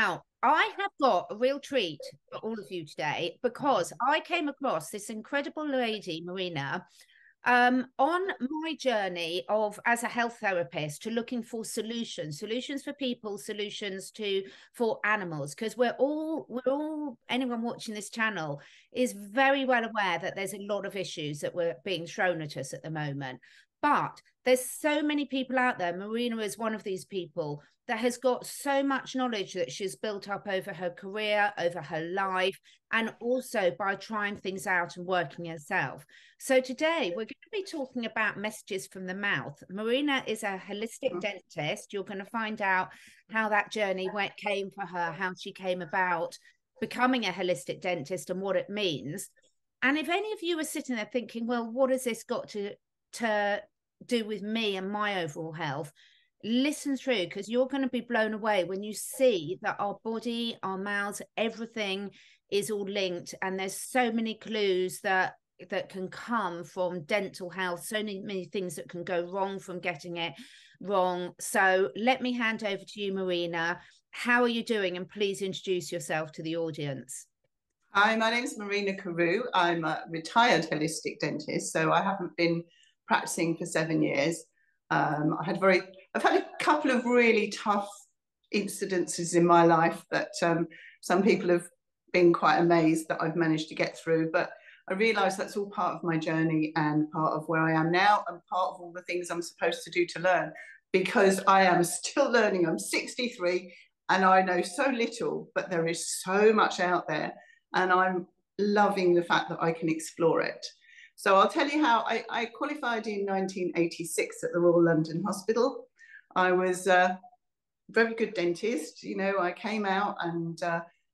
Now, I have got a real treat for all of you today because I came across this incredible lady, Marina, on my journey of as a health therapist to looking for solutions for people, solutions to for animals, because we're all anyone watching this channel is very well aware that there's a lot of issues that were being thrown at us at the moment. But there's so many people out there. Marina is one of these people that has got so much knowledge that she's built up over her career, over her life, and also by trying things out and working herself. So today we're going to be talking about messages from the mouth. Marina is a holistic dentist. You're going to find out how that journey came for her, how she came about becoming a holistic dentist and what it means. And if any of you are sitting there thinking, well, what has this got to do with me and my overall health, listen through, because you're going to be blown away when you see that our body, our mouths, everything is all linked, and there's so many clues that can come from dental health, so many things that can go wrong from getting it wrong. So let me hand over to you, Marina. How are you doing? And please introduce yourself to the audience. Hi, my name is Marina Carew. I'm a retired holistic dentist, so I haven't been practicing for 7 years. I've had a couple of really tough incidences in my life that some people have been quite amazed that I've managed to get through, but I realise that's all part of my journey and part of where I am now and part of all the things I'm supposed to do to learn, because I am still learning. I'm 63 and I know so little, but there is so much out there, and I'm loving the fact that I can explore it. So I'll tell you how I qualified in 1986 at the Royal London Hospital. I was a very good dentist. You know, I came out and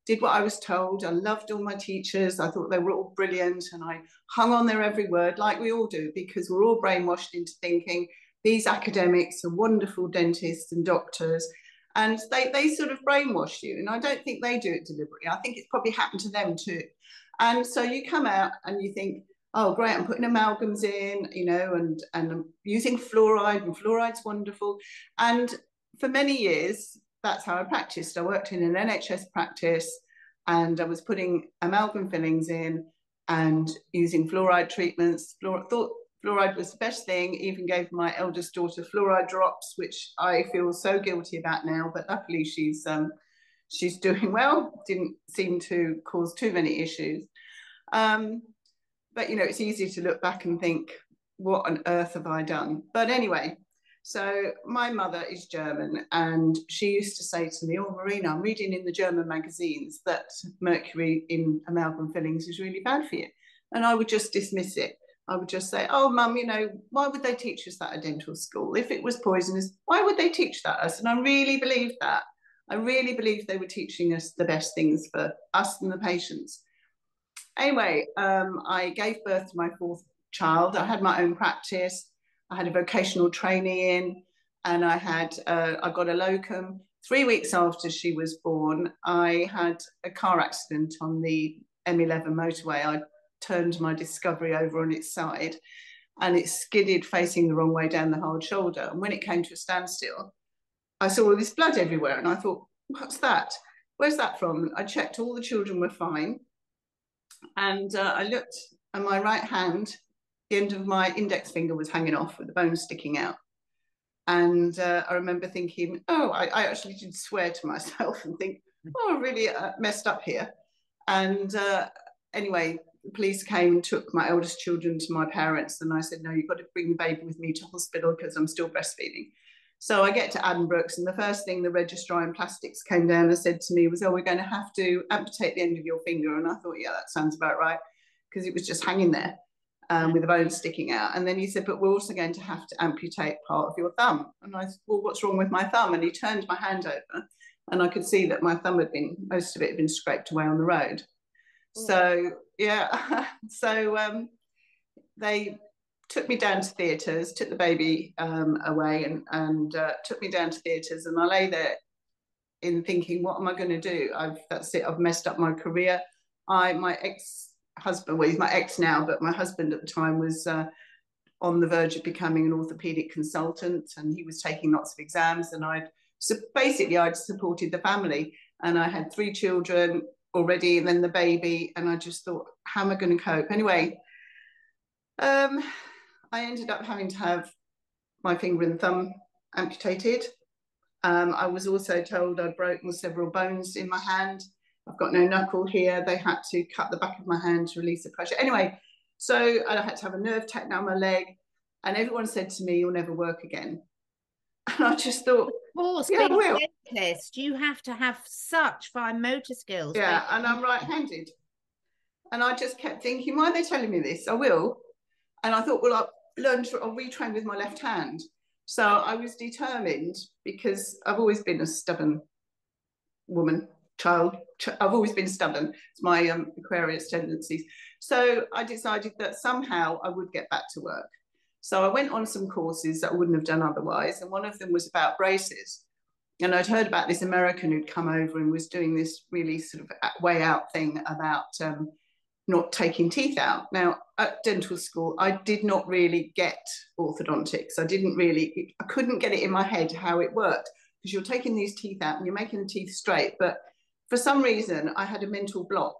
did what I was told. I loved all my teachers. I thought they were all brilliant, and I hung on their every word, like we all do, because we're all brainwashed into thinking these academics are wonderful dentists and doctors, and they sort of brainwash you. And I don't think they do it deliberately. I think it's probably happened to them too. And so you come out and you think, oh, great, I'm putting amalgams in, you know, and I'm using fluoride, and fluoride's wonderful. And for many years, that's how I practiced. I worked in an NHS practice, and I was putting amalgam fillings in and using fluoride treatments. Thought fluoride was the best thing, even gave my eldest daughter fluoride drops, which I feel so guilty about now, but luckily she's doing well, didn't seem to cause too many issues. But, you know, it's easy to look back and think, what on earth have I done? But anyway, so my mother is German, and she used to say to me, oh, Marina, I'm reading in the German magazines that mercury in amalgam fillings is really bad for you. And I would just dismiss it. I would just say, oh, Mum, you know, why would they teach us that at dental school? If it was poisonous, why would they teach that us? And I really believed that. I really believed they were teaching us the best things for us and the patients. Anyway, I gave birth to my fourth child. I had my own practice. I had a vocational trainee in, and I got a locum. 3 weeks after she was born, I had a car accident on the M11 motorway. I turned my Discovery over on its side, and it skidded facing the wrong way down the hard shoulder. And when it came to a standstill, I saw all this blood everywhere, and I thought, what's that? Where's that from? I checked, all the children were fine. And I looked, and my right hand, the end of my index finger was hanging off with the bone sticking out. And I remember thinking, oh, I actually did swear to myself and think, oh, I really messed up here. And anyway, the police came and took my eldest children to my parents. And I said, no, you've got to bring the baby with me to hospital because I'm still breastfeeding. So I get to Addenbrooke's, and the first thing the registrar in plastics came down and said to me was, oh, we're going to have to amputate the end of your finger. And I thought, yeah, that sounds about right, because it was just hanging there with the bone sticking out. And then he said, but we're also going to have to amputate part of your thumb. And I said, well, what's wrong with my thumb? And he turned my hand over, and I could see that my thumb most of it had been scraped away on the road. Ooh. So, yeah, so they took me down to theatres, took the baby away, and took me down to theatres, and I lay there in thinking, what am I going to do? That's it, I've messed up my career. My ex-husband, well, he's my ex now, but my husband at the time was on the verge of becoming an orthopaedic consultant, and he was taking lots of exams, and I'd supported the family. and I had 3 children already, and then the baby, and I just thought, how am I going to cope? Anyway, I ended up having to have my finger and thumb amputated. I was also told I'd broken several bones in my hand. I've got no knuckle here. They had to cut the back of my hand to release the pressure. Anyway, so I had to have a nerve taken out my leg, and everyone said to me, you'll never work again. And I just thought, of course, yeah, I being will. a dentist, you have to have such fine motor skills. Yeah, and I'm right-handed. And I just kept thinking, why are they telling me this? I will. And I thought, well, I'll retrain with my left hand. So I was determined, because I've always been a stubborn woman, child. I've always been stubborn. It's my Aquarius tendencies. So I decided that somehow I would get back to work. So I went on some courses that I wouldn't have done otherwise. And one of them was about braces. And I'd heard about this American who'd come over and was doing this really sort of way out thing about not taking teeth out. Now, at dental school, I did not really get orthodontics. I couldn't get it in my head how it worked, because you're taking these teeth out and you're making the teeth straight. But for some reason, I had a mental block.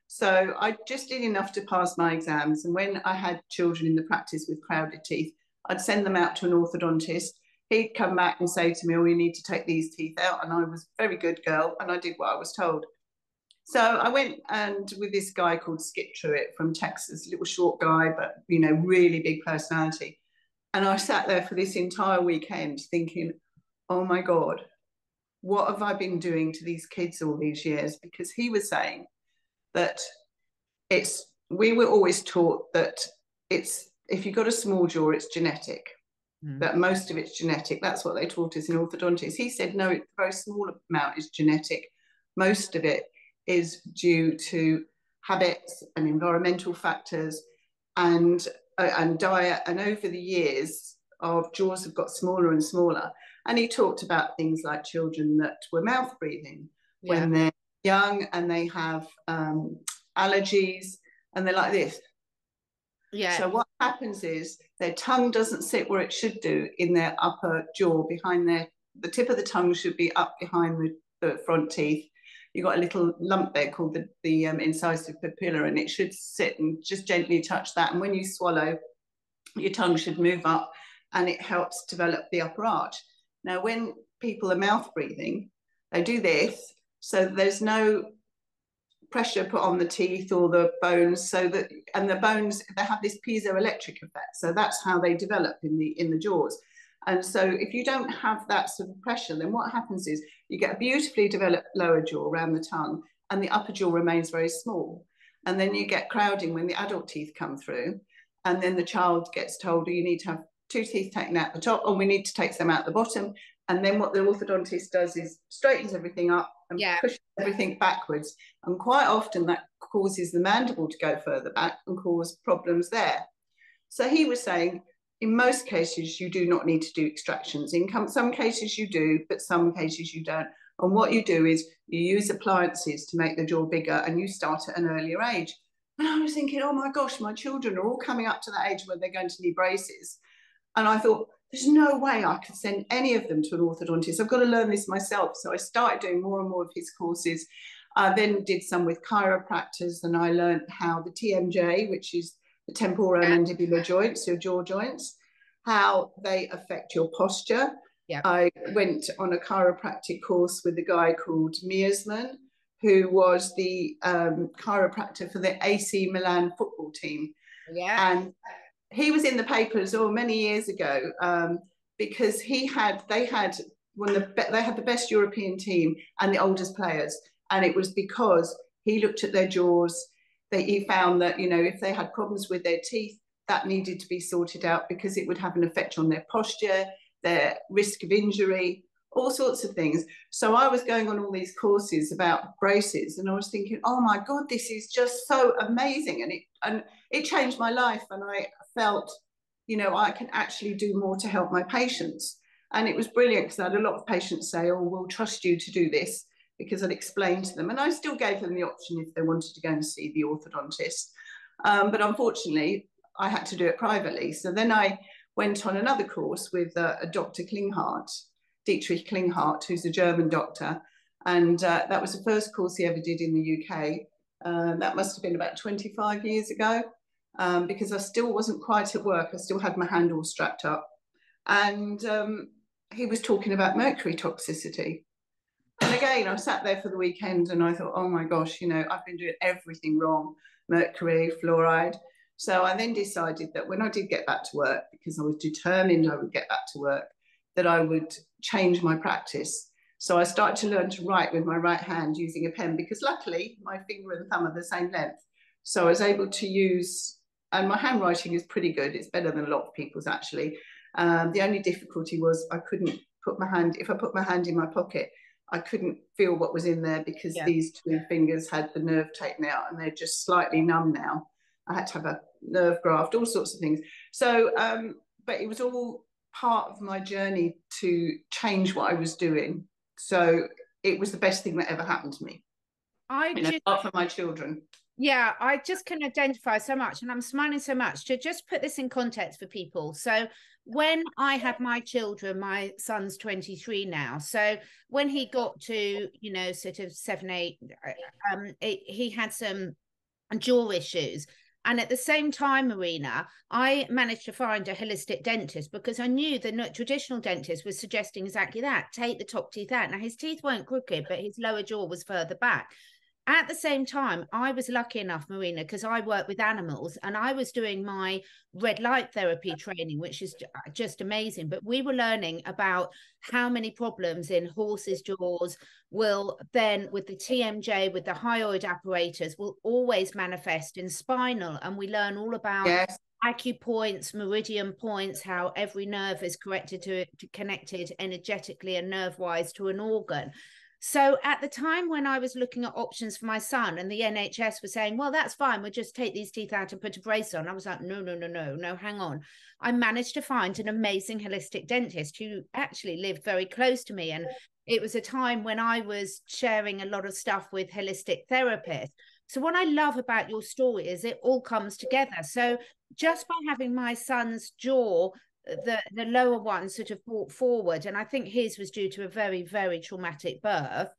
So I just did enough to pass my exams. And when I had children in the practice with crowded teeth, I'd send them out to an orthodontist. He'd come back and say to me, oh, you need to take these teeth out. And I was a very good girl, and I did what I was told. So I went and with this guy called Skip Truitt from Texas, little short guy, but, you know, really big personality. And I sat there for this entire weekend thinking, oh my God, what have I been doing to these kids all these years? Because he was saying that we were always taught that if you've got a small jaw, it's genetic. That most of it's genetic. That's what they taught us in orthodontics. He said, no, a very small amount is genetic. Most of it is due to habits and environmental factors and diet. And over the years, our jaws have got smaller and smaller. And he talked about things like children that were mouth breathing when they're young, and they have allergies, and they're like this. Yeah. So what happens is their tongue doesn't sit where it should do in their upper jaw, behind the tip of the tongue should be up behind the front teeth. You've got a little lump there called the incisive papilla, and it should sit and just gently touch that. And when you swallow, your tongue should move up, and it helps develop the upper arch. Now, when people are mouth breathing, they do this, so there's no pressure put on the teeth or the bones, and the bones, they have this piezoelectric effect. So that's how they develop in the jaws. And so if you don't have that sort of pressure, then what happens is you get a beautifully developed lower jaw around the tongue, and the upper jaw remains very small. And then you get crowding when the adult teeth come through, and then the child gets told, oh, you need to have 2 teeth taken out the top, and we need to take them out the bottom. And then what the orthodontist does is straightens everything up and pushes everything backwards. And quite often that causes the mandible to go further back and cause problems there. So he was saying, in most cases, you do not need to do extractions. In some cases you do, but some cases you don't. And what you do is you use appliances to make the jaw bigger, and you start at an earlier age. And I was thinking, oh my gosh, my children are all coming up to that age where they're going to need braces. And I thought, there's no way I could send any of them to an orthodontist. I've got to learn this myself. So I started doing more and more of his courses. I then did some with chiropractors, and I learned how the TMJ, which is the temporomandibular joints, your jaw joints, how they affect your posture. Yeah. I went on a chiropractic course with a guy called Mearsman, who was the chiropractor for the AC Milan football team. Yeah. And he was in the papers many years ago because they had the best European team and the oldest players, and it was because he looked at their jaws. He found that, you know, if they had problems with their teeth, that needed to be sorted out because it would have an effect on their posture, their risk of injury, all sorts of things. So I was going on all these courses about braces, and I was thinking, oh my God, this is just so amazing. And it changed my life, and I felt, you know, I can actually do more to help my patients. And it was brilliant because I had a lot of patients say, oh, we'll trust you to do this, because I'd explained to them. And I still gave them the option if they wanted to go and see the orthodontist. But unfortunately, I had to do it privately. So then I went on another course with a Dr. Klinghardt, Dietrich Klinghardt, who's a German doctor. And that was the first course he ever did in the UK. That must have been about 25 years ago, because I still wasn't quite at work. I still had my hand all strapped up. And he was talking about mercury toxicity. And again, I sat there for the weekend and I thought, oh my gosh, you know, I've been doing everything wrong, mercury, fluoride. So I then decided that when I did get back to work, because I was determined I would get back to work, that I would change my practice. So I started to learn to write with my right hand using a pen, because luckily my finger and thumb are the same length. So I was able to use, and my handwriting is pretty good. It's better than a lot of people's actually. The only difficulty was I couldn't put my hand, if I put my hand in my pocket, I couldn't feel what was in there because these two fingers had the nerve taken out and they're just slightly numb now. I had to have a nerve graft, all sorts of things. So, but it was all part of my journey to change what I was doing. So it was the best thing that ever happened to me. Apart from my children. Yeah, I just can identify so much, and I'm smiling so much. To just put this in context for people. So when I had my children, my son's 23 now. So when he got to, you know, sort of 7, 8, he had some jaw issues. And at the same time, Marina, I managed to find a holistic dentist because I knew the traditional dentist was suggesting exactly that. Take the top teeth out. Now, his teeth weren't crooked, but his lower jaw was further back. At the same time, I was lucky enough, Marina, because I work with animals and I was doing my red light therapy training, which is just amazing. But we were learning about how many problems in horses' jaws will then, with the TMJ, with the hyoid apparatus, will always manifest in spinal. And we learn all about acupoints, meridian points, how every nerve is connected energetically and nerve-wise to an organ. So at the time when I was looking at options for my son and the NHS was saying, well, that's fine, we'll just take these teeth out and put a brace on. I was like, no, hang on. I managed to find an amazing holistic dentist who actually lived very close to me. And it was a time when I was sharing a lot of stuff with holistic therapists. So what I love about your story is it all comes together. So just by having my son's jaw, the lower one sort of brought forward, and I think his was due to a very, very traumatic birth.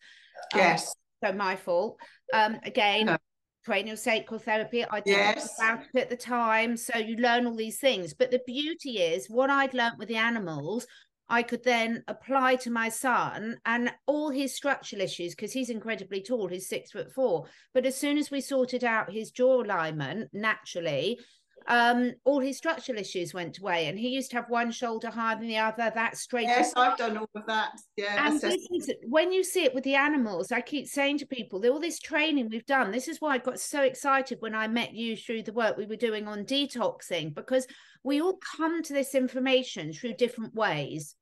Yes. So my fault. Again, cranial sacral therapy. I didn't know about it at the time. So you learn all these things. But the beauty is what I'd learned with the animals, I could then apply to my son and all his structural issues, because he's incredibly tall, he's 6'4". But as soon as we sorted out his jaw alignment naturally, all his structural issues went away, and he used to have one shoulder higher than the other. That's straight. Yes, I've done all of that. Yeah. And this is, when you see it with the animals, I keep saying to people, all this training we've done, this is why I got so excited when I met you through the work we were doing on detoxing, because we all come to this information through different ways.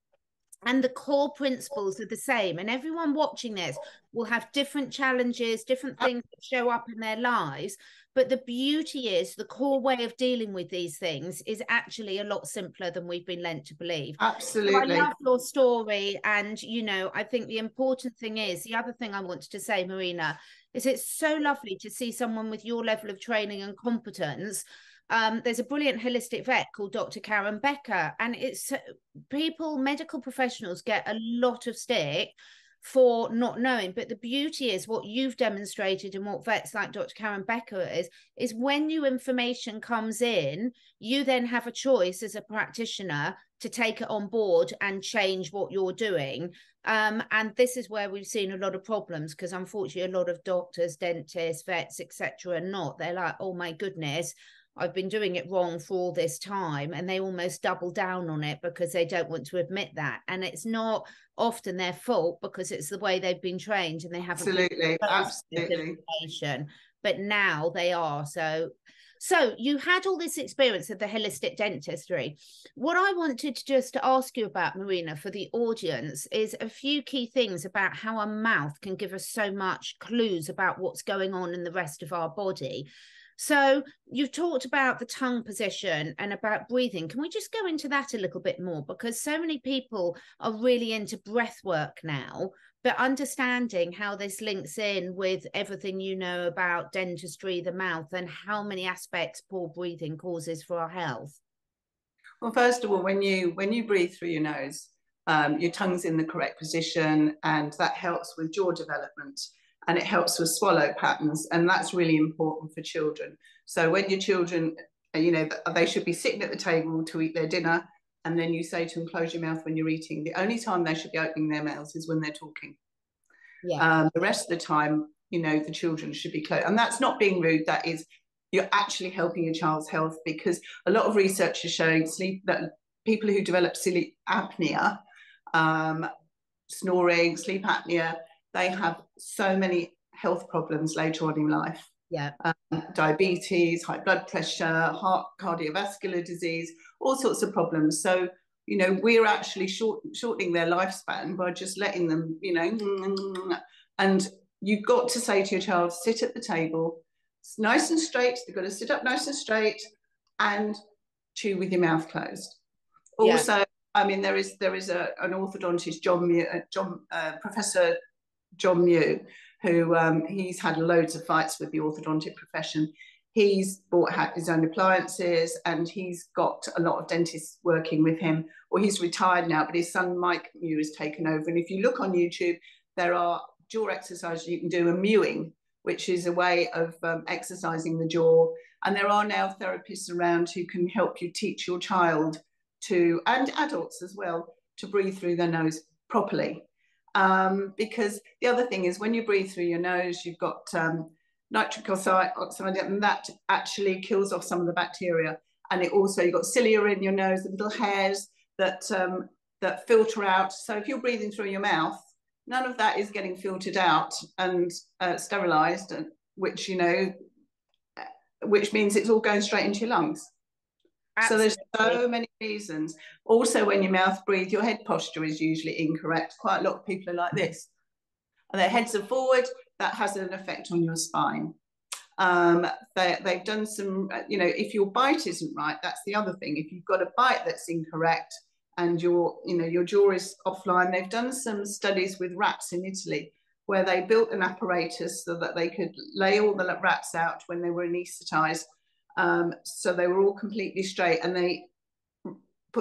And the core principles are the same. And everyone watching this will have different challenges, different things that show up in their lives. But the beauty is the core way of dealing with these things is actually a lot simpler than we've been led to believe. Absolutely. So I love your story. And, you know, I think the important thing is, the other thing I wanted to say, Marina, is it's so lovely to see someone with your level of training and competence. There's a brilliant holistic vet called Dr. Karen Becker, and it's medical professionals get a lot of stick for not knowing, but the beauty is what you've demonstrated and what vets like Dr. Karen Becker is when new information comes in, you then have a choice as a practitioner to take it on board and change what you're doing. And this is where we've seen a lot of problems, because unfortunately a lot of doctors, dentists, vets, etc. are not. They're like, oh my goodness, I've been doing it wrong for all this time, and they almost double down on it because they don't want to admit that. And it's not often their fault, because it's the way they've been trained and they haven't absolutely information, but now they are. So you had all this experience of the holistic dentistry. What I wanted to just ask you about, Marina, for the audience, is a few key things about how our mouth can give us so much clues about what's going on in the rest of our body. So you've talked about the tongue position and about breathing. Can we just go into that a little bit more? Because so many people are really into breath work now, but understanding how this links in with everything you know about dentistry, the mouth, and how many aspects poor breathing causes for our health. Well, first of all, when you breathe through your nose, your tongue's in the correct position, and that helps with jaw development, and it helps with swallow patterns, and that's really important for children. So when your children, you know, they should be sitting at the table to eat their dinner, and then you say to them, close your mouth when you're eating. The only time they should be opening their mouths is when they're talking. The rest of the time, you know, the children should be closed. And that's not being rude. That is, you're actually helping your child's health, because a lot of research is showing that people who develop sleep apnea, snoring, sleep apnea, they have so many health problems later on in life. Diabetes, high blood pressure, heart, cardiovascular disease, all sorts of problems. So, you know, we're actually shortening their lifespan by just letting them, you know, and you've got to say to your child, sit at the table, nice and straight. They've got to sit up nice and straight and chew with your mouth closed. Also, I mean, there is an orthodontist, Professor John Mew, who he's had loads of fights with the orthodontic profession. He's bought his own appliances, and he's got a lot of dentists working with him. Well, he's retired now, but his son Mike Mew has taken over. And if you look on YouTube, there are jaw exercises you can do, and mewing, which is a way of exercising the jaw. And there are now therapists around who can help you teach your child to, and adults as well, to breathe through their nose properly. Because the other thing is, when you breathe through your nose, you've got nitric oxide, and that actually kills off some of the bacteria. And it also, you've got cilia in your nose, the little hairs that filter out. So if you're breathing through your mouth, none of that is getting filtered out and sterilized, which, you know, which means it's all going straight into your lungs. Absolutely. So there's so many reasons. Also, when your mouth breathes, your head posture is usually incorrect. Quite a lot of people are like this, and their heads are forward. That has an effect on your spine. They've done some, you know, if your bite isn't right, that's the other thing. If you've got a bite that's incorrect and your jaw is offline, they've done some studies with rats in Italy where they built an apparatus so that they could lay all the rats out when they were anaesthetized. So they were all completely straight, and they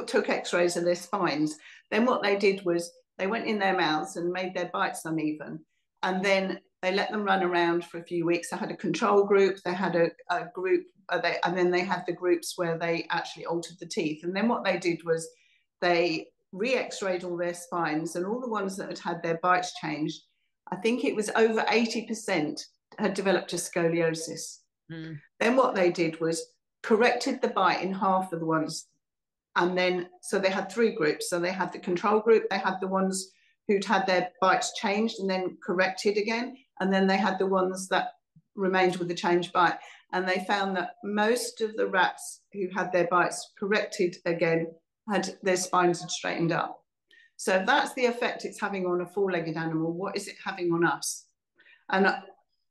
took x-rays of their spines. Then what they did was they went in their mouths and made their bites uneven, and then they let them run around for a few weeks. They had a control group, they had a group, and then they had the groups where they actually altered the teeth. And then what they did was they re-x-rayed all their spines, and all the ones that had had their bites changed, I think it was over 80% had developed a scoliosis. Then what they did was corrected the bite in half of the ones. And then, so they had three groups. So they had the control group, they had the ones who'd had their bites changed and then corrected again. And then they had the ones that remained with the changed bite. And they found that most of the rats who had their bites corrected again had their spines had straightened up. So if that's the effect it's having on a four-legged animal, what is it having on us? And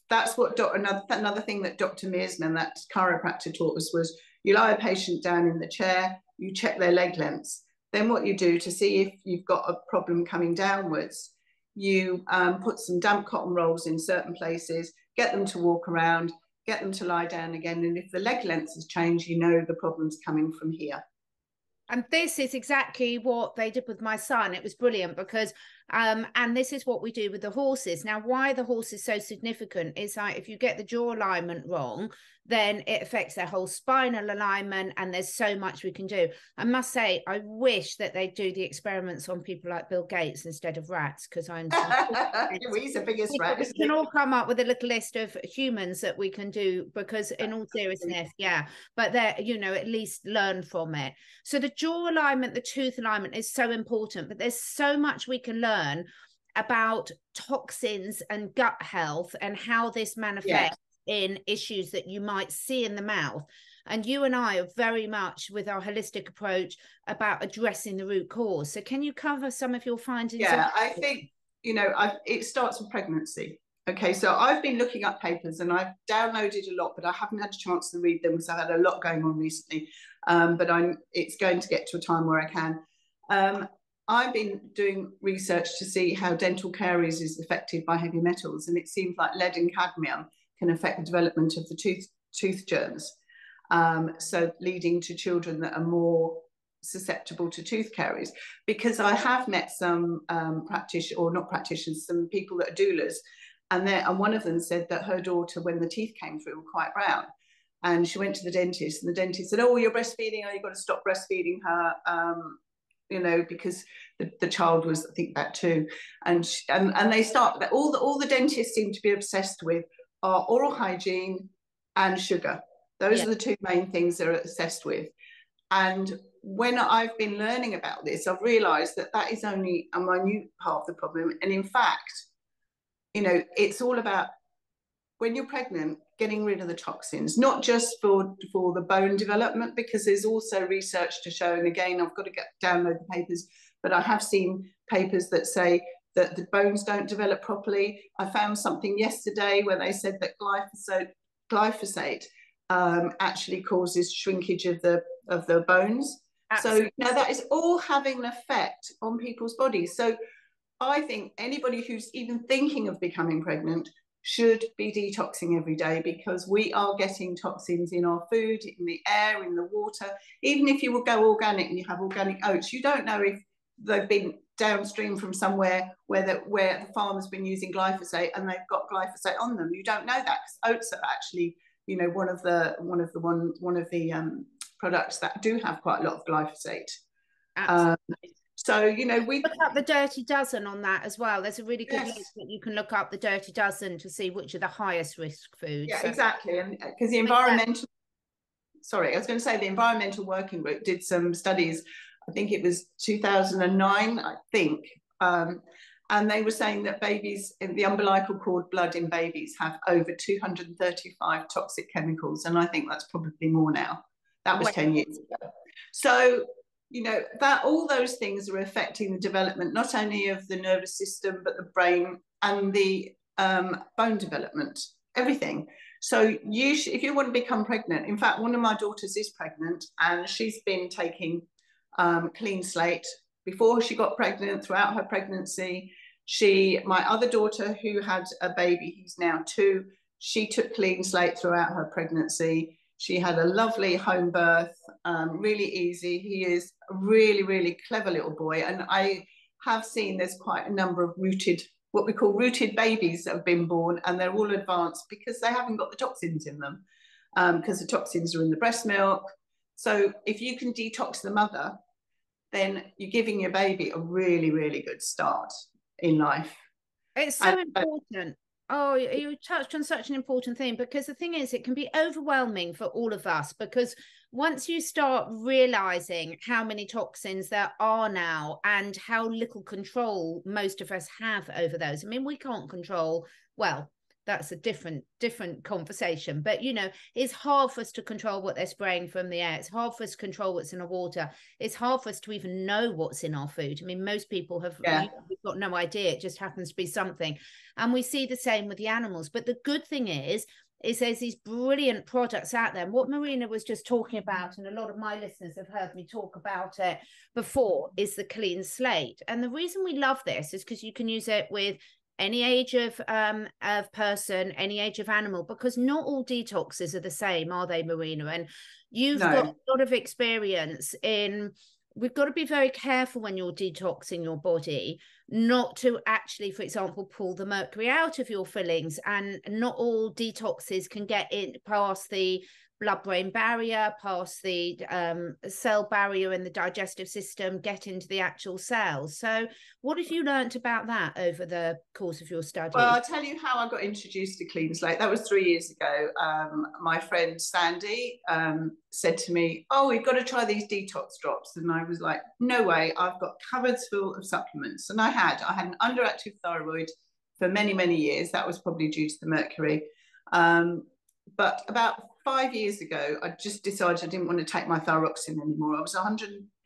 that's what another thing that Dr. Mearsman, that chiropractor, taught us was you lie a patient down in the chair, you check their leg lengths. Then what you do to see if you've got a problem coming downwards, you put some damp cotton rolls in certain places, get them to walk around, get them to lie down again. And if the leg length has changed, you know the problem's coming from here. And this is exactly what they did with my son. It was brilliant because, and this is what we do with the horses. Now, why the horse is so significant is like if you get the jaw alignment wrong, then it affects their whole spinal alignment, and there's so much we can do. I must say, I wish that they'd do the experiments on people like Bill Gates instead of rats, because I'm he's the biggest rat. We can all come up with a little list of humans that we can do, because in all seriousness, but they're, you know, at least learn from it. So the jaw alignment, the tooth alignment is so important, but there's so much we can learn about toxins and gut health and how this manifests in issues that you might see in the mouth. And you and I are very much, with our holistic approach, about addressing the root cause. So can you cover some of your findings? Yeah, I think, you know, it starts with pregnancy. Okay, so I've been looking up papers and I've downloaded a lot, but I haven't had a chance to read them because I've had a lot going on recently. But it's going to get to a time where I can. I've been doing research to see how dental caries is affected by heavy metals, and it seems like lead and cadmium can affect the development of the tooth germs. So leading to children that are more susceptible to tooth caries, because I have met some some people that are doulas, and one of them said that her daughter, when the teeth came through, were quite brown. And she went to the dentist, and the dentist said, "Oh, you're breastfeeding. Oh, you've got to stop breastfeeding her." Because the child was, I think, that too. And they start, all the dentists seem to be obsessed with are oral hygiene and sugar. Those are the two main things they're obsessed with. And when I've been learning about this, I've realized that is only a minute part of the problem. And in fact, it's all about, when you're pregnant, getting rid of the toxins, not just for the bone development, because there's also research to show, and again, I've got to download the papers, but I have seen papers that say that the bones don't develop properly. I found something yesterday where they said that glyphosate actually causes shrinkage of the bones. Absolutely. So that is all having an effect on people's bodies. So I think anybody who's even thinking of becoming pregnant should be detoxing every day, because we are getting toxins in our food, in the air, in the water. Even if you will go organic and you have organic oats, you don't know if they've been downstream from somewhere where the farmer's been using glyphosate and they've got glyphosate on them. You don't know that, because oats are actually, one of the products that do have quite a lot of glyphosate. So, we look up the Dirty Dozen on that as well. There's a really good link that you can look up, the Dirty Dozen, to see which are the highest risk foods. Yeah, exactly. And because the environmental, I was going to say the Environmental Working Group did some studies, I think it was 2009, I think. And they were saying that babies, in the umbilical cord blood in babies, have over 235 toxic chemicals. And I think that's probably more now. That was 10 years ago. So, that all those things are affecting the development, not only of the nervous system, but the brain and the bone development, everything. So if you want to become pregnant, in fact, one of my daughters is pregnant, and she's been taking Clean Slate before she got pregnant, throughout her pregnancy. My other daughter, who had a baby, he's now 2, she took Clean Slate throughout her pregnancy. She had a lovely home birth, really easy. He is a really, really clever little boy. And I have seen there's quite a number of what we call rooted babies that have been born, and they're all advanced because they haven't got the toxins in them, because the toxins are in the breast milk. So if you can detox the mother, then you're giving your baby a really, really good start in life. It's so important. Oh, you touched on such an important thing, because the thing is, it can be overwhelming for all of us, because once you start realizing how many toxins there are now and how little control most of us have over those. I mean, we can't control, well, that's a different conversation, but it's hard for us to control what they're spraying from the air. It's hard for us to control what's in the water. It's hard for us to even know what's in our food. I mean, most people we've got no idea. It just happens to be something. And we see the same with the animals. But the good thing is there's these brilliant products out there. And what Marina was just talking about, and a lot of my listeners have heard me talk about it before, is the Clean Slate. And the reason we love this is because you can use it with any age of person, any age of animal, because not all detoxes are the same, are they, Marina? And you've got a lot of experience in, we've got to be very careful when you're detoxing your body, not to actually, for example, pull the mercury out of your fillings. And not all detoxes can get in past the blood-brain barrier, past the cell barrier in the digestive system, get into the actual cells. So what have you learnt about that over the course of your study? Well, I'll tell you how I got introduced to Clean Slate. That was 3 years ago. My friend Sandy said to me, "Oh, we've got to try these detox drops." And I was like, "No way, I've got cupboards full of supplements." And I had an underactive thyroid for many, many years. That was probably due to the mercury. But about 5 years ago, I just decided I didn't want to take my thyroxine anymore. I was on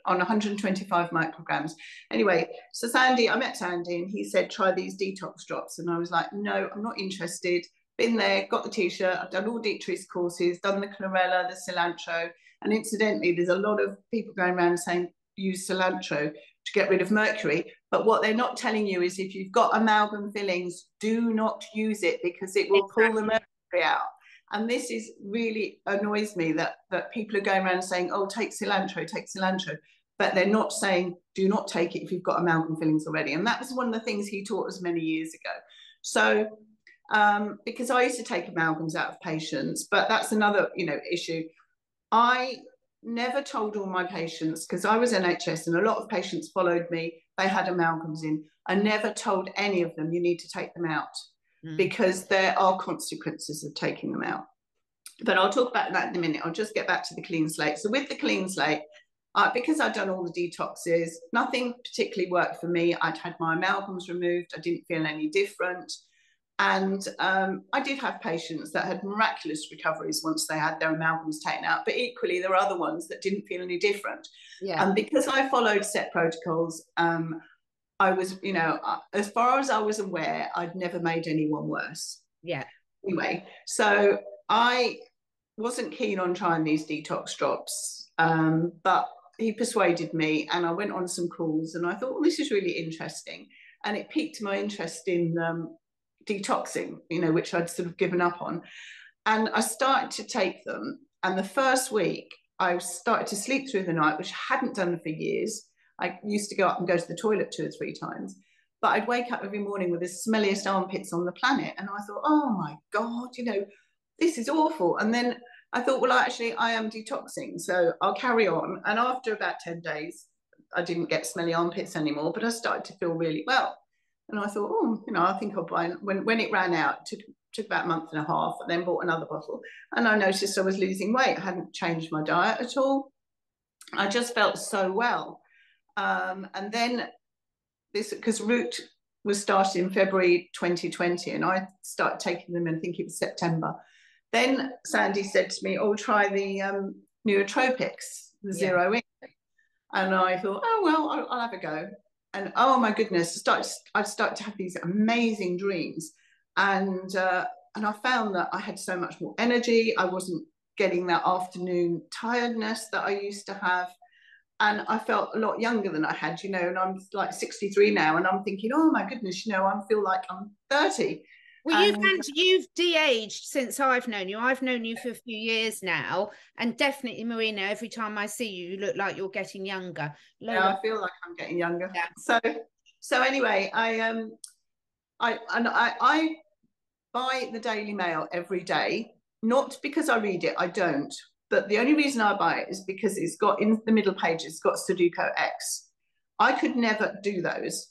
125 micrograms. Anyway, so I met Sandy, and he said, "Try these detox drops." And I was like, "No, I'm not interested." Been there, got the t-shirt. I've done all Dietrich's courses, done the chlorella, the cilantro. And incidentally, there's a lot of people going around saying use cilantro to get rid of mercury. But what they're not telling you is, if you've got amalgam fillings, do not use it, because it will pull the mercury out. And this really annoys me that people are going around saying, "Oh, take cilantro, take cilantro." but they're not saying do not take it if you've got amalgam fillings already. And that was one of the things he taught us many years ago. So because I used to take amalgams out of patients, but that's another, you know, issue. I never told all my patients, because I was NHS and a lot of patients followed me, they had amalgams in. I never told any of them you need to take them out because there are consequences of taking them out. But I'll talk about that in a minute. I'll just get back to the clean slate. So with the clean slate, because I'd done all the detoxes, nothing particularly worked for me. I'd had my amalgams removed. I didn't feel any different. And I did have patients that had miraculous recoveries once they had their amalgams taken out, but equally there were other ones that didn't feel any different. Yeah. And because I followed set protocols, I was, you know, as far as I was aware, I'd never made anyone worse. Yeah. Anyway, so I wasn't keen on trying these detox drops, but he persuaded me and I went on some calls and I thought, well, this is really interesting. And it piqued my interest in detoxing, you know, which I'd sort of given up on. And I started to take them. And the first week, I started to sleep through the night, which I hadn't done for years. I used to go up and go to the toilet 2 or 3 times. But I'd wake up every morning with the smelliest armpits on the planet. And I thought, oh my God, you know, this is awful. And then I thought, well, actually, I am detoxing, so I'll carry on. And after about 10 days, I didn't get smelly armpits anymore, but I started to feel really well. And I thought, oh, you know, I think I'll buy, when it ran out, it took about a month and a half, and then bought another bottle. And I noticed I was losing weight. I hadn't changed my diet at all. I just felt so well. And then this, because Root was started in February 2020, and I started taking them in, I think it was September. Then Sandy said to me, oh, try the nootropics, the zero in. And I thought, oh, well, I'll have a go. And oh my goodness, I started to have these amazing dreams. And I found that I had so much more energy. I wasn't getting that afternoon tiredness that I used to have. And I felt a lot younger than I had, you know, and I'm like 63 now. And I'm thinking, oh my goodness, you know, I feel like I'm 30. Well, you've de-aged since I've known you. I've known you for a few years now, and definitely, Marina, every time I see you, you look like you're getting younger. Yeah, I feel like I'm getting younger. Yeah. So anyway, I buy the Daily Mail every day, not because I read it, I don't. But the only reason I buy it is because it's got in the middle page, it's got Sudoku X. I could never do those.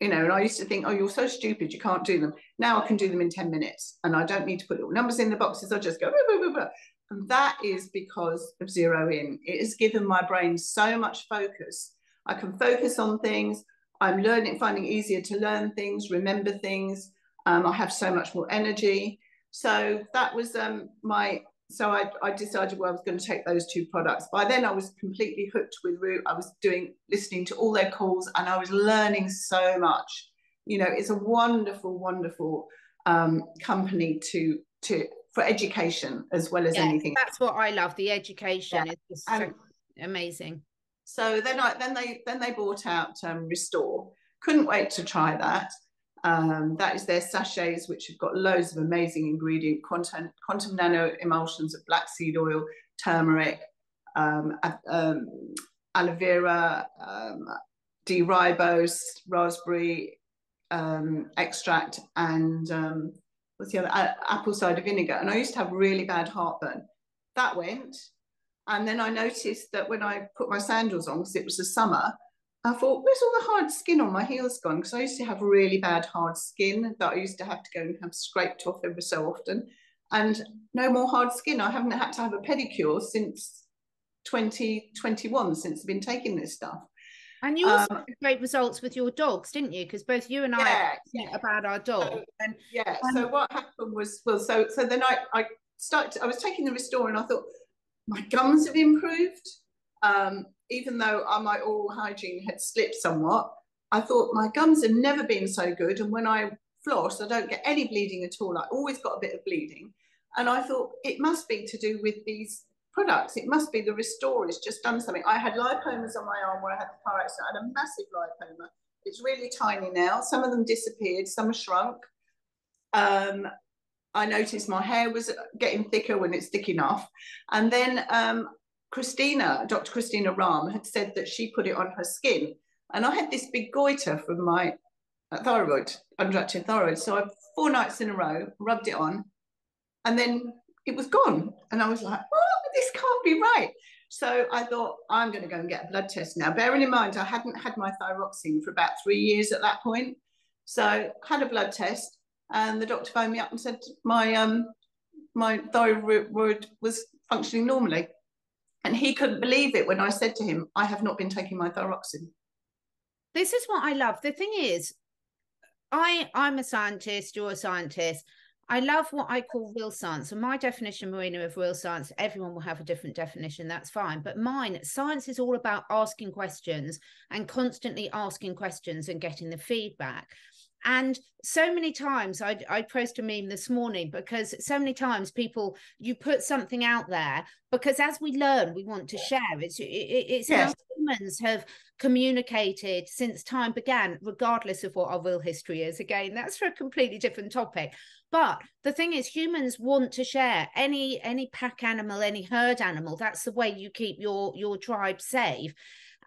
You know, and I used to think, oh, you're so stupid, you can't do them. Now I can do them in 10 minutes and I don't need to put little numbers in the boxes. I just go, blah, blah, blah. And that is because of zero in. It has given my brain so much focus. I can focus on things. I'm finding it easier to learn things, remember things. I have so much more energy. So that was so I decided, well, I was going to take those 2 products. By then I was completely hooked with Root. I was listening to all their calls and I was learning so much. You know, it's a wonderful, wonderful company for education as well as anything. That's what I love. The education is just so amazing. So then they brought out Restore. Couldn't wait to try that. That is their sachets, which have got loads of amazing ingredient, quantum nano emulsions of black seed oil, turmeric, aloe vera, D-ribose, raspberry extract, and what's the other? Apple cider vinegar. And I used to have really bad heartburn. That went. And then I noticed that when I put my sandals on, because it was the summer, I thought, where's all the hard skin on my heels gone? Because I used to have really bad hard skin that I used to have to go and have scraped off every so often. And no more hard skin. I haven't had to have a pedicure since 2021, since I've been taking this stuff. And you also had great results with your dogs, didn't you? Because both you and I about our dog. So what happened was, well, so then I was taking the Restore and I thought, my gums have improved. Even though my oral hygiene had slipped somewhat, I thought my gums have never been so good. And when I floss, I don't get any bleeding at all. I always got a bit of bleeding. And I thought it must be to do with these products. It must be the Restore has just done something. I had lipomas on my arm where I had the car accident. I had a massive lipoma. It's really tiny now. Some of them disappeared, some have shrunk. I noticed my hair was getting thicker when it's thick enough. And then Dr. Christina Rahm had said that she put it on her skin. And I had this big goiter from my thyroid, underactive thyroid. So I 4 nights in a row rubbed it on, and then it was gone. And I was like, oh, this can't be right. So I thought, I'm going to go and get a blood test now. Bearing in mind, I hadn't had my thyroxine for about 3 years at that point. So I had a blood test, and the doctor phoned me up and said my thyroid was functioning normally. And he couldn't believe it when I said to him, I have not been taking my thyroxine. This is what I love. The thing is, I'm a scientist, you're a scientist. I love what I call real science. And my definition, Marina, of real science, everyone will have a different definition, that's fine. But mine, science is all about asking questions and constantly asking questions and getting the feedback. And so many times I posted a meme this morning, because so many times you put something out there because as we learn, we want to share. It's yes. How humans have communicated since time began, regardless of what our real history is. Again, that's for a completely different topic. But the thing is, humans want to share. Any pack animal, any herd animal, that's the way you keep your tribe safe.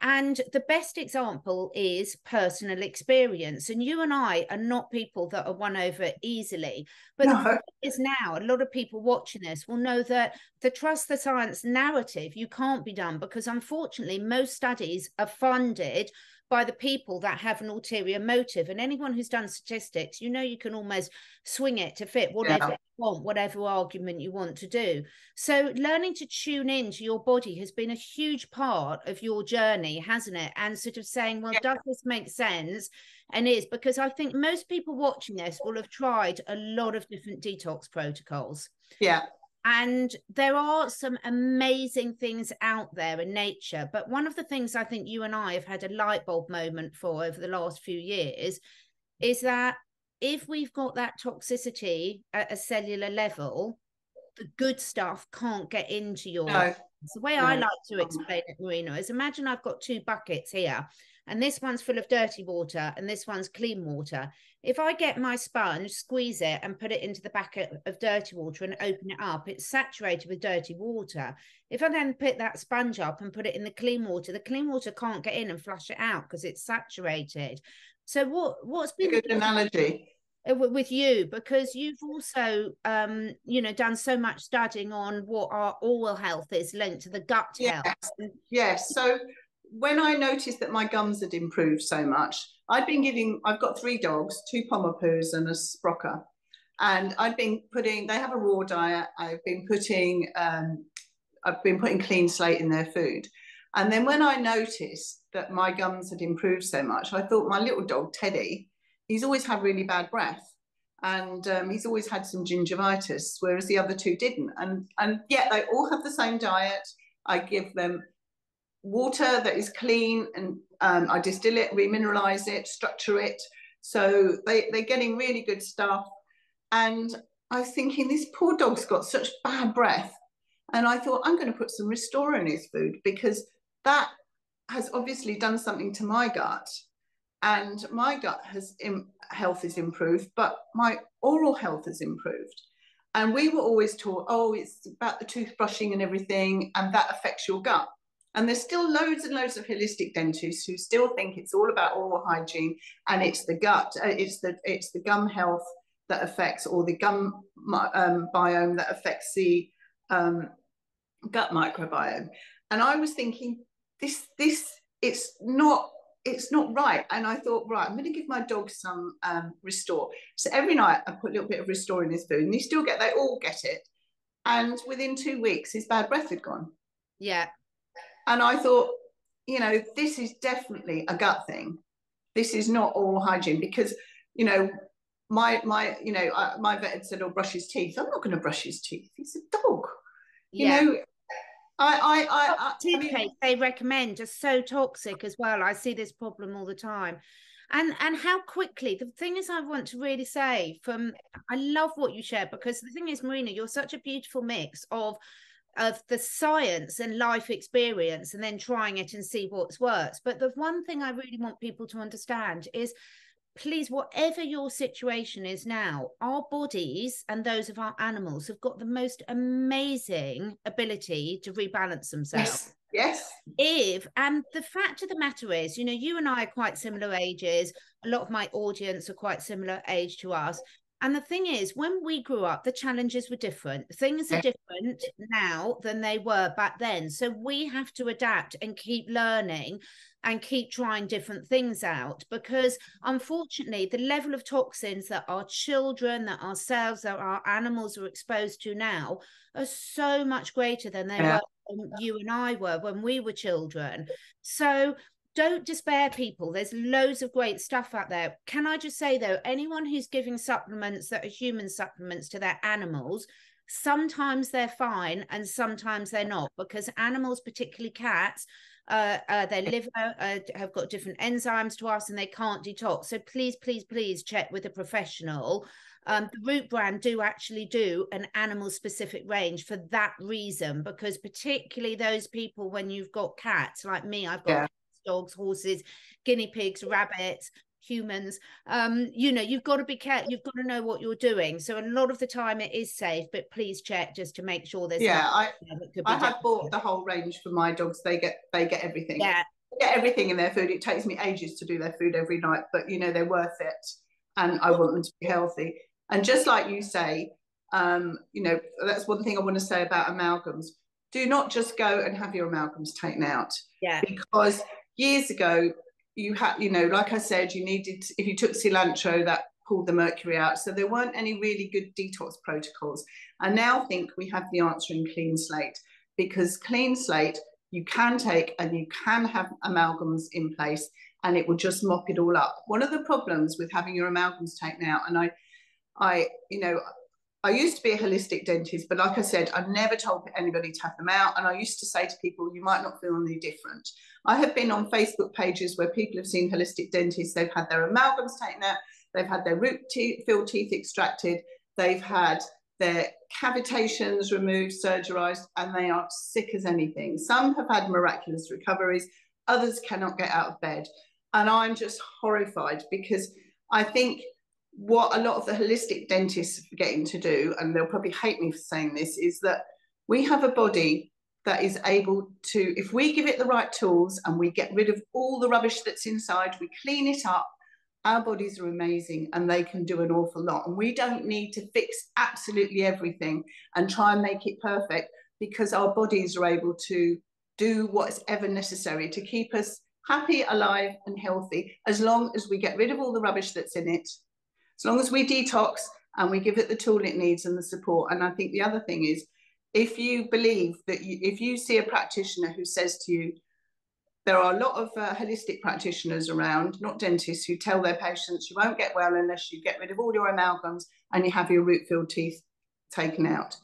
And the best example is personal experience. And you and I are not people that are won over easily. But no. The point is now, a lot of people watching this will know that the trust the science narrative, you can't be done, because unfortunately, most studies are funded by the people that have an ulterior motive. And anyone who's done statistics, you know, you can almost swing it to fit whatever you want, whatever argument you want to do. So learning to tune into your body has been a huge part of your journey, hasn't it? And sort of saying, well, does this make sense? And is, because I think most people watching this will have tried a lot of different detox protocols. Yeah. And there are some amazing things out there in nature. But one of the things I think you and I have had a light bulb moment for over the last few years is that if we've got that toxicity at a cellular level, the good stuff can't get into your... No. The way I like to explain it, Marina, is imagine I've got 2 buckets here, and this one's full of dirty water and this one's clean water. If I get my sponge, squeeze it and put it into the bucket of dirty water and open it up, it's saturated with dirty water. If I then pick that sponge up and put it in the clean water can't get in and flush it out because it's saturated. So what's been a good analogy with you, because you've also done so much studying on what our oral health is linked to the gut health. Yes. So when I noticed that my gums had improved so much, I've got 3 dogs, 2 Pommerpoos and a Sprocker, and they have a raw diet. I've been putting clean slate in their food. And then when I noticed that my gums had improved so much, I thought my little dog, Teddy, he's always had really bad breath. And he's always had some gingivitis, whereas the other 2 didn't. And yet they all have the same diet. I give them water that is clean, and I distill it, remineralize it, structure it. So they're getting really good stuff. And I was thinking, this poor dog's got such bad breath. And I thought, I'm going to put some Restore in his food, because that has obviously done something to my gut. And my gut health has improved, but my oral health has improved. And we were always taught, oh, it's about the toothbrushing and everything, and that affects your gut. And there's still loads and loads of holistic dentists who still think it's all about oral hygiene, and it's the gut, it's the gum health that affects, or the gum biome that affects the gut microbiome. And I was thinking, it's not right. And I thought, right, I'm going to give my dog some Restore. So every night I put a little bit of Restore in his food, and they all get it. And within 2 weeks, his bad breath had gone. Yeah. And I thought, this is definitely a gut thing. This is not oral hygiene, because, my vet had said, oh, brush his teeth. I'm not going to brush his teeth. He's a dog. Yeah. Toothpaste they recommend are so toxic as well. I see this problem all the time. And how quickly, the thing is, I want to really say, I love what you share, because the thing is, Marina, you're such a beautiful mix of the science and life experience, and then trying it and see what works. But the one thing I really want people to understand is please, whatever your situation is now, our bodies and those of our animals have got the most amazing ability to rebalance themselves. Yes. And the fact of the matter is, you know, you and I are quite similar ages. A lot of my audience are quite similar age to us. And the thing is, when we grew up, the challenges were different. Things are different now than they were back then. So we have to adapt and keep learning and keep trying different things out, because unfortunately, the level of toxins that our children, that ourselves, that our animals are exposed to now are so much greater than they were when you and I were when we were children. So don't despair, people. There's loads of great stuff out there. Can I just say, though, anyone who's giving supplements that are human supplements to their animals, sometimes they're fine and sometimes they're not, because animals, particularly cats, their liver have got different enzymes to us and they can't detox. So please, please, please check with a professional. The RootBrand do actually do an animal specific range for that reason, because particularly those people, when you've got cats like me, I've got cats, dogs, horses, guinea pigs, rabbits, humans, you know, you've got to be careful. You've got to know what you're doing. So a lot of the time it is safe, but please check just to make sure there's I have bought the whole range for my dogs. They get everything. They get everything in their food. It takes me ages to do their food every night, but you know, they're worth it, and I want them to be healthy. And just like you say, you know, that's one thing I want to say about amalgams. Do not just go and have your amalgams taken out. Because years ago, you had, you know, like I said, you needed, if you took cilantro, that pulled the mercury out. So there weren't any really good detox protocols. I now think we have the answer in Clean Slate, because Clean Slate, you can take and you can have amalgams in place and it will just mop it all up. One of the problems with having your amalgams taken out, and you know, I used to be a holistic dentist, but like I said, I never told anybody to have them out. And I used to say to people, you might not feel any different. I have been on Facebook pages where people have seen holistic dentists. They've had their amalgams taken out. They've had their filled teeth extracted. They've had their cavitations removed, surgerized, and they are sick as anything. Some have had miraculous recoveries. Others cannot get out of bed. And I'm just horrified, because I think what a lot of the holistic dentists are forgetting to do, and they'll probably hate me for saying this, is that we have a body that is able to, if we give it the right tools and we get rid of all the rubbish that's inside, we clean it up, our bodies are amazing and they can do an awful lot. And we don't need to fix absolutely everything and try and make it perfect, because our bodies are able to do what's ever necessary to keep us happy, alive and healthy, as long as we get rid of all the rubbish that's in it, as long as we detox and we give it the tool it needs and the support. And I think the other thing is, if you believe that if you see a practitioner who says to you, there are a lot of holistic practitioners around, not dentists, who tell their patients you won't get well unless you get rid of all your amalgams and you have your root-filled teeth taken out.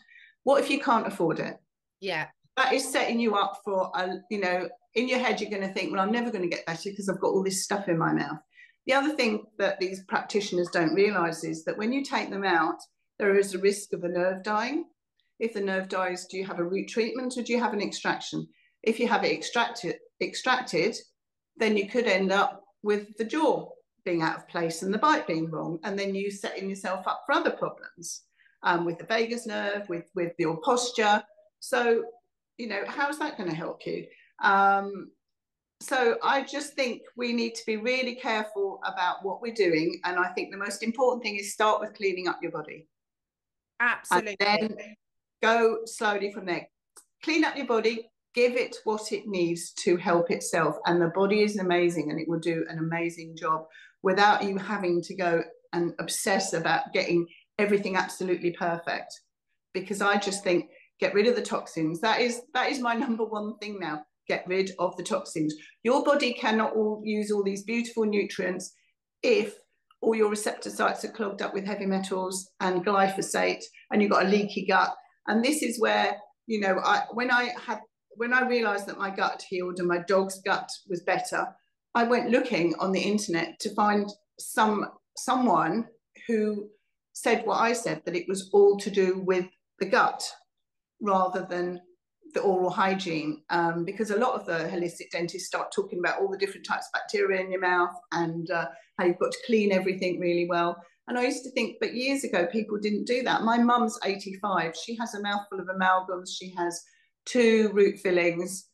What if you can't afford it? Yeah. That is setting you up for, you know, in your head, you're going to think, well, I'm never going to get better because I've got all this stuff in my mouth. The other thing that these practitioners don't realise is that when you take them out, there is a risk of a nerve dying. If the nerve dies, do you have a root treatment or do you have an extraction? If you have it extracted, then you could end up with the jaw being out of place and the bite being wrong, and then you setting yourself up for other problems with the vagus nerve, with your posture. So, you know, how's that going to help you? So I just think we need to be really careful about what we're doing. And I think the most important thing is start with cleaning up your body. Absolutely. And then go slowly from there. Clean up your body, give it what it needs to help itself. And the body is amazing and it will do an amazing job without you having to go and obsess about getting everything absolutely perfect. Because I just think, get rid of the toxins. That is my number one thing now. Get rid of the toxins. Your body cannot use all these beautiful nutrients if all your receptor sites are clogged up with heavy metals and glyphosate and you've got a leaky gut. And this is where, you know, when I realized that my gut healed and my dog's gut was better, I went looking on the internet to find someone who said what I said, that it was all to do with the gut rather than the oral hygiene, because a lot of the holistic dentists start talking about all the different types of bacteria in your mouth and how you've got to clean everything really well. And I used to think, but years ago, people didn't do that. My mum's 85. She has a mouthful of amalgams. She has 2 root fillings.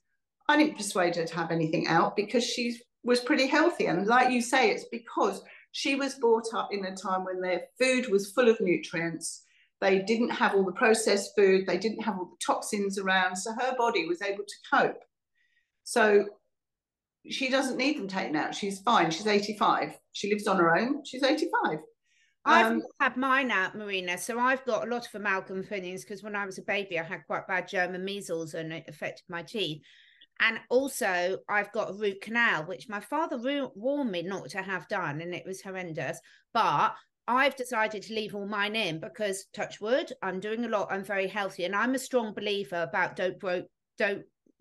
I didn't persuade her to have anything out because she was pretty healthy. And like you say, it's because she was brought up in a time when their food was full of nutrients. They didn't have all the processed food. They didn't have all the toxins around. So her body was able to cope. So she doesn't need them taken out. She's fine. She's 85. She lives on her own. She's 85. I've had mine out, Marina. So I've got a lot of amalgam fillings because when I was a baby, I had quite bad German measles and it affected my teeth. And also I've got a root canal, which my father warned me not to have done, and it was horrendous. But I've decided to leave all mine in because, touch wood, I'm doing a lot. I'm very healthy, and I'm a strong believer about don't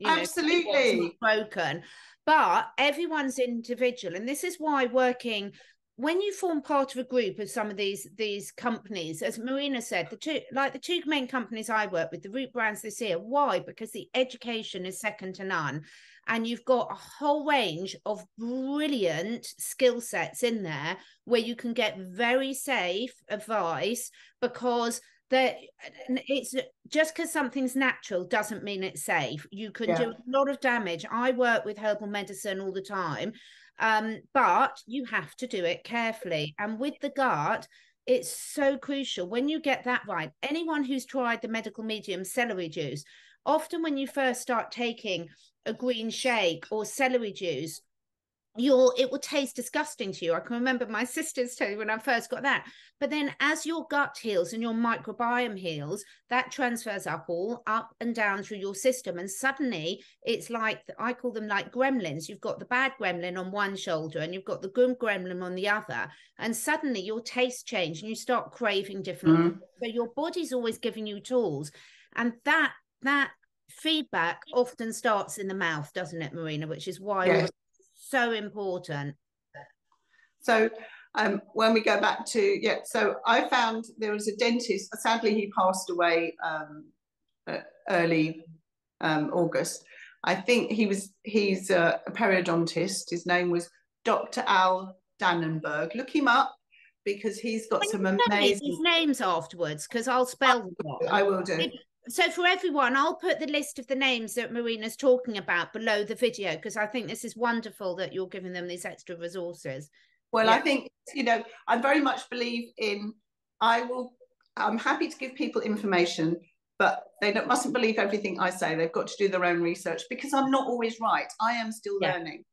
absolutely broken. But everyone's individual, and this is why working. When you form part of a group of some of these companies, as Marina said, the two main companies I work with, the RootBrands this year, why? Because the education is second to none. And you've got a whole range of brilliant skill sets in there where you can get very safe advice, because it's just because something's natural doesn't mean it's safe. You can do a lot of damage. I work with herbal medicine all the time. But you have to do it carefully. And with the gut, it's so crucial. When you get that right, anyone who's tried the medical medium celery juice, often when you first start taking a green shake or celery juice, it will taste disgusting to you. I can remember my sisters telling me when I first got that. But then as your gut heals and your microbiome heals, that transfers up and down through your system. And suddenly it's like, I call them like gremlins. You've got the bad gremlin on one shoulder and you've got the good gremlin on the other. And suddenly your taste change and you start craving different. So your body's always giving you tools. And that feedback often starts in the mouth, doesn't it, Marina? Which is why so important. So when we go back to so I found there was a dentist. Sadly, he passed away early August. I think he's a periodontist. His name was Dr. Al Dannenberg. Look him up because he's got some amazing. His names afterwards, because I'll spell them. I will do. So for everyone, I'll put the list of the names that Marina's talking about below the video, because I think this is wonderful that you're giving them these extra resources. Well, I think, I very much believe in, I'm happy to give people information, but they mustn't believe everything I say. They've got to do their own research because I'm not always right. I am still learning.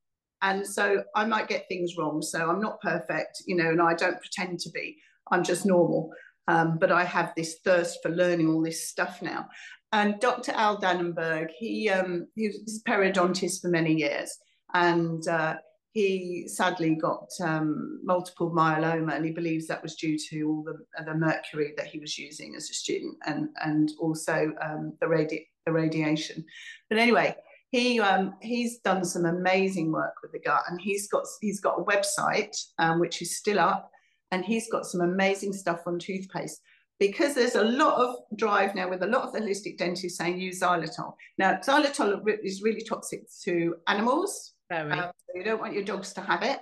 And so I might get things wrong. So I'm not perfect, and I don't pretend to be. I'm just normal. But I have this thirst for learning all this stuff now. And Dr. Al Dannenberg, he was a periodontist for many years. And he sadly got multiple myeloma, and he believes that was due to all the mercury that he was using as a student, and also the radiation. But anyway, he's done some amazing work with the gut, and he's got a website which is still up, and he's got some amazing stuff on toothpaste, because there's a lot of drive now with a lot of the holistic dentists saying use xylitol. Now, xylitol is really toxic to animals. So you don't want your dogs to have it.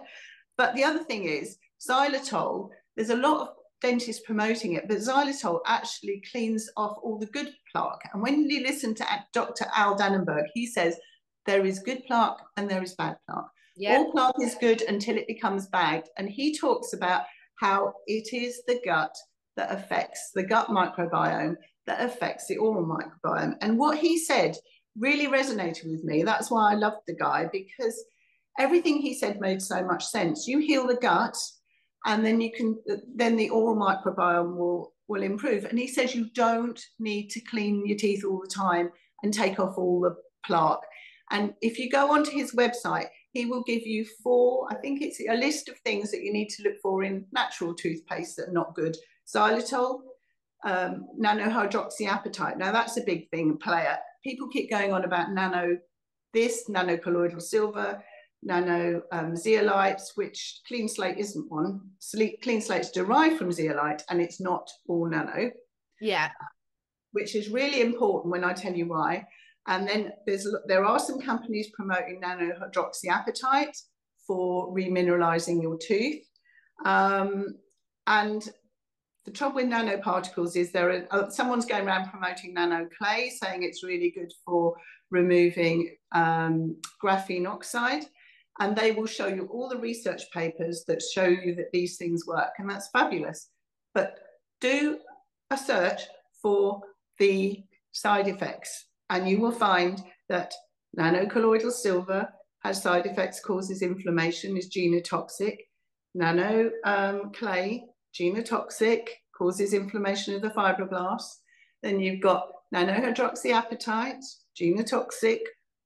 But the other thing is xylitol, there's a lot of dentists promoting it, but xylitol actually cleans off all the good plaque. And when you listen to Dr. Al Dannenberg, he says there is good plaque and there is bad plaque. All plaque is good until it becomes bagged. And he talks about how it is the gut that affects the gut microbiome, that affects the oral microbiome. And what he said really resonated with me. That's why I loved the guy, because everything he said made so much sense. You heal the gut, and then then the oral microbiome will improve. And he says you don't need to clean your teeth all the time and take off all the plaque. And if you go onto his website, he will give you I think it's a list of things that you need to look for in natural toothpaste that are not good. Xylitol, nanohydroxyapatite. Now that's a big thing, player. People keep going on about nanocolloidal silver, nano zeolites, which cleanslate isn't one. Cleanslate's derived from zeolite, and it's not all nano. Yeah. Which is really important when I tell you why. And then there are some companies promoting nanohydroxyapatite for remineralizing your tooth. And the trouble with nanoparticles is someone's going around promoting nano clay, saying it's really good for removing graphene oxide. And they will show you all the research papers that show you that these things work. And that's fabulous. But do a search for the side effects, and you will find that nanocolloidal silver has side effects, causes inflammation, is genotoxic. Nano clay, genotoxic, causes inflammation of the fibroblasts. Then you've got nanohydroxyapatite, genotoxic,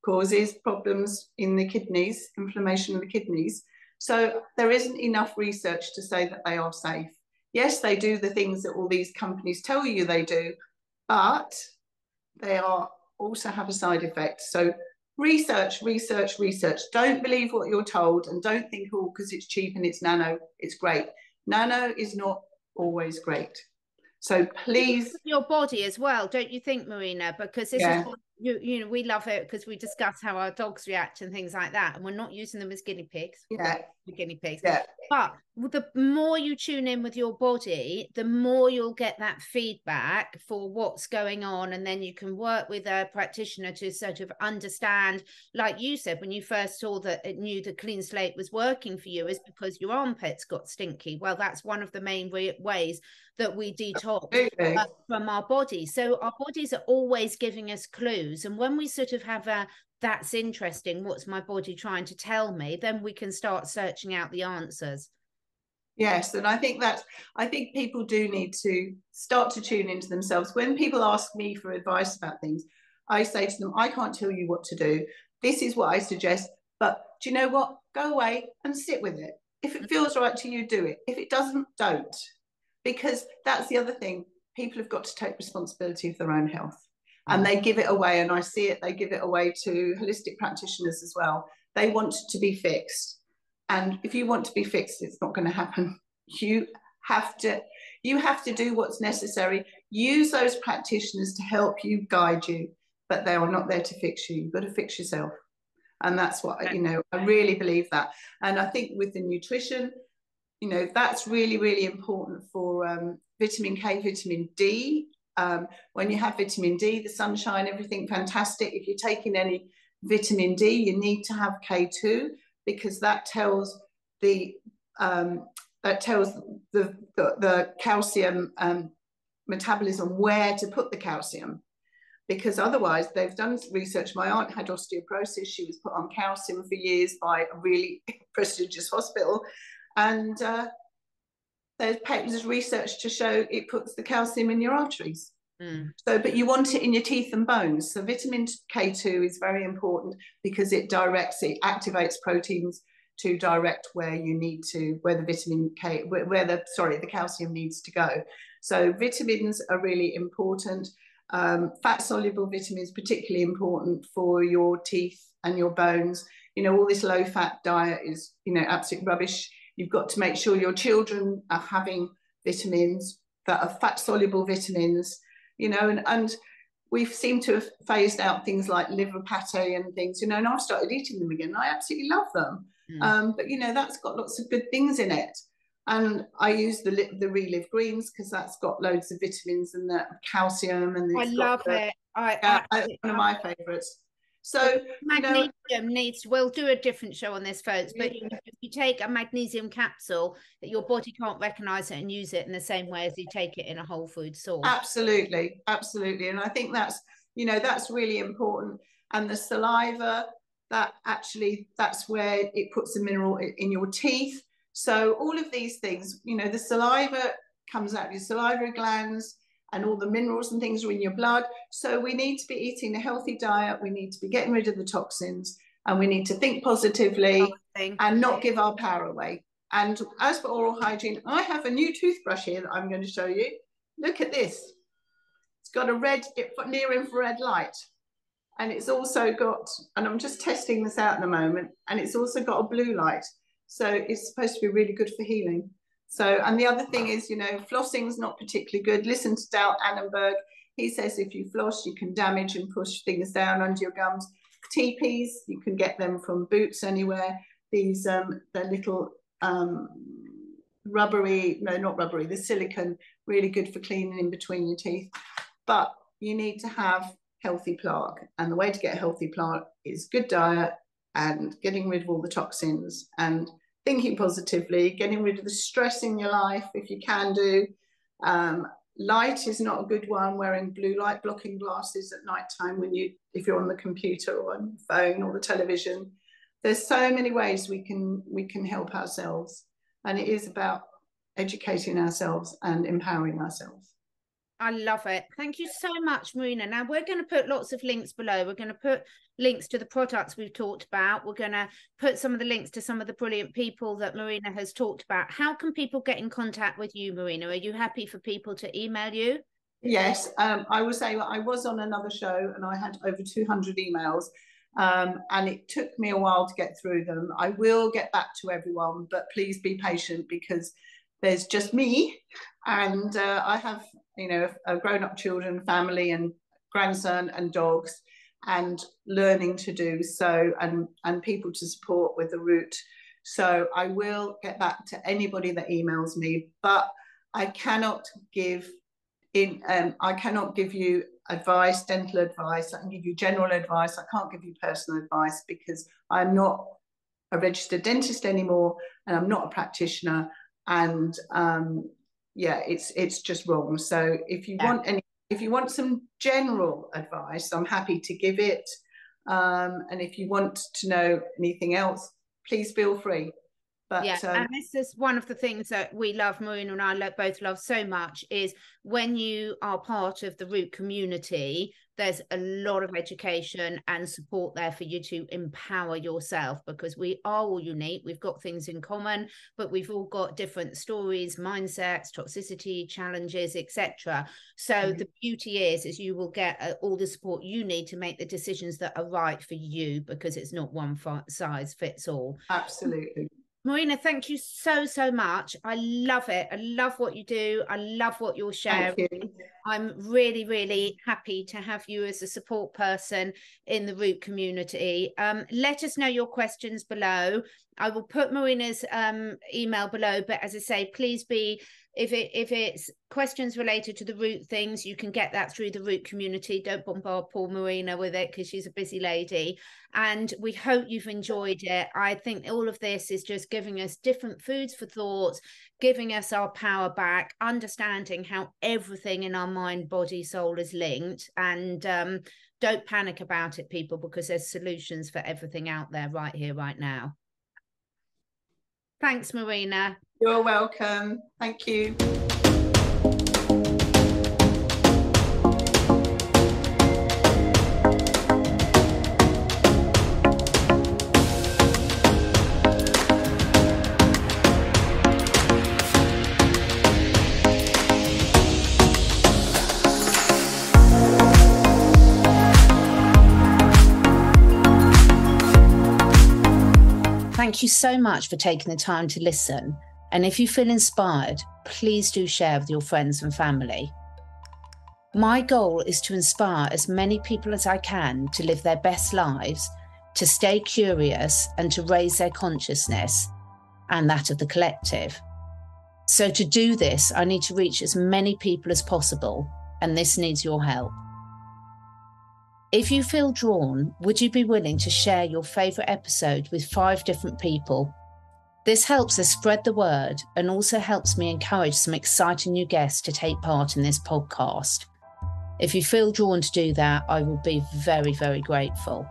causes problems in the kidneys, inflammation of the kidneys. So there isn't enough research to say that they are safe. Yes, they do the things that all these companies tell you they do, but they also have a side effect. So research, research, research. Don't believe what you're told, and don't think, oh, because it's cheap and it's nano, it's great. Nano is not always great. So please. Your body as well, don't you think, Marina? Because this is what you know, we love it because we discuss how our dogs react and things like that, and we're not using them as guinea pigs. Yeah, the guinea pigs. Yeah. But the more you tune in with your body, the more you'll get that feedback for what's going on, and then you can work with a practitioner to sort of understand. Like you said, when you first saw that it knew the clean slate was working for you, is because your armpits got stinky. Well, that's one of the main ways that we detox from our body. So our bodies are always giving us clues, and when we sort of have that's interesting, what's my body trying to tell me, then we can start searching out the answers. Yes, and I think people do need to start to tune into themselves. When people ask me for advice about things, I say to them, I can't tell you what to do. This is what I suggest, but do you know what? Go away and sit with it. If it feels right to you, do it. If it doesn't, don't. Because that's the other thing. People have got to take responsibility for their own health. And they give it away, and I see it, they give it away to holistic practitioners as well. They want to be fixed. And if you want to be fixed, it's not going to happen. You have to do what's necessary. Use those practitioners to help you, guide you, but they are not there to fix you. You've got to fix yourself. And that's what, you know, I really believe that. And I think with the nutrition, you know, that's really, really important for vitamin K, vitamin D. When you have vitamin D, the sunshine, everything fantastic. If you're taking any vitamin D, you need to have K2, because that tells the calcium metabolism where to put the calcium. Because otherwise, they've done research. My aunt had osteoporosis. She was put on calcium for years by a really prestigious hospital, and there's research to show it puts the calcium in your arteries. So, but you want it in your teeth and bones. So vitamin K2 is very important because it activates proteins to direct where the vitamin K, the calcium needs to go. So vitamins are really important. Fat soluble vitamins, particularly important for your teeth and your bones. You know, all this low fat diet is, you know, absolute rubbish. You've got to make sure your children are having vitamins that are fat soluble vitamins, you know, and we seem to have phased out things like liver pate and things, you know, and I've started eating them again. I absolutely love them. But, you know, that's got lots of good things in it. And I use the Relive Greens because that's got loads of vitamins and the calcium. And I love it. One of my favourites. So magnesium needs, we'll do a different show on this, folks, but if you take a magnesium capsule, that your body can't recognize it and use it in the same way as you take it in a whole food source. Absolutely. And I think that's, you know, that's really important. And the saliva, that's where it puts the mineral in your teeth. So all of these things, you know, the saliva comes out of your salivary glands, and all the minerals and things are in your blood. So we need to be eating a healthy diet. We need to be getting rid of the toxins, and we need to think positively and not give our power away. And as for oral hygiene, I have a new toothbrush here that I'm going to show you. Look at this. It's got a red near infrared light. And it's also got, and I'm just testing this out in a moment, and it's also got a blue light. So it's supposed to be really good for healing. So, and the other thing is, you know, flossing's not particularly good. Listen to Dale Annenberg. He says if you floss, you can damage and push things down under your gums. TPs, you can get them from Boots anywhere. These, they're little rubbery, no, not rubbery, the silicone, really good for cleaning in between your teeth. But you need to have healthy plaque. And the way to get healthy plaque is good diet and getting rid of all the toxins and thinking positively, getting rid of the stress in your life if you can do. Light is not a good one, wearing blue light blocking glasses at night time if you're on the computer or on the phone or the television. There's so many ways we can help ourselves, and it is about educating ourselves and empowering ourselves. I love it. Thank you so much, Marina. Now, we're going to put lots of links below. We're going to put links to the products we've talked about. We're going to put some of the links to some of the brilliant people that Marina has talked about. How can people get in contact with you, Marina? Are you happy for people to email you? Yes, I will say I was on another show and I had over 200 emails. And it took me a while to get through them. I will get back to everyone, but please be patient because there's just me, and I have, grown-up children, family, and grandson, and dogs, and learning to do so, and people to support with the root. So I will get back to anybody that emails me, but I cannot give you advice, dental advice. I can give you general advice. I can't give you personal advice because I'm not a registered dentist anymore, and I'm not a practitioner. And it's just wrong. So if you want some general advice, I'm happy to give it. And if you want to know anything else, please feel free. But, and this is one of the things that we love, Marina and I both love so much, is when you are part of the Root community, there's a lot of education and support there for you to empower yourself, because we are all unique. We've got things in common, but we've all got different stories, mindsets, toxicity, challenges, etc. So the beauty is you will get all the support you need to make the decisions that are right for you, because it's not one size fits all. Absolutely. Marina, thank you so much. I love it. I love what you do. I love what you're sharing. Thank you. I'm really, really happy to have you as a support person in the Root community. Let us know your questions below. I will put Marina's email below, but as I say, please be, if it's questions related to the Root things, you can get that through the Root community. Don't bombard poor Marina with it because she's a busy lady. And we hope you've enjoyed it. I think all of this is just giving us different foods for thought, giving us our power back, understanding how everything in our mind, body, soul is linked. And don't panic about it, people, because there's solutions for everything out there right here, right now. Thanks, Marina. You're welcome. Thank you. Thank you so much for taking the time to listen. And if you feel inspired, please do share with your friends and family. My goal is to inspire as many people as I can to live their best lives, to stay curious and to raise their consciousness and that of the collective. So to do this, I need to reach as many people as possible, and this needs your help. If you feel drawn, would you be willing to share your favourite episode with 5 different people? This helps us spread the word and also helps me encourage some exciting new guests to take part in this podcast. If you feel drawn to do that, I will be very, very grateful.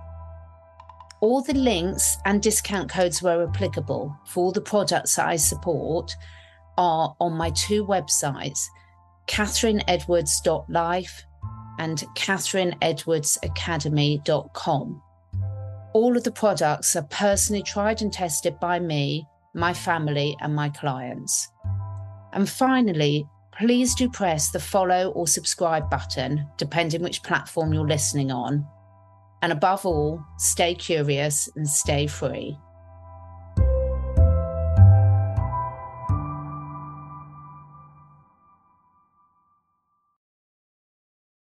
All the links and discount codes where applicable for all the products that I support are on my 2 websites, catherineedwards.life and catherineedwardsacademy.com. All of the products are personally tried and tested by me, my family, and my clients. And finally, please do press the follow or subscribe button, depending which platform you're listening on. And above all, stay curious and stay free.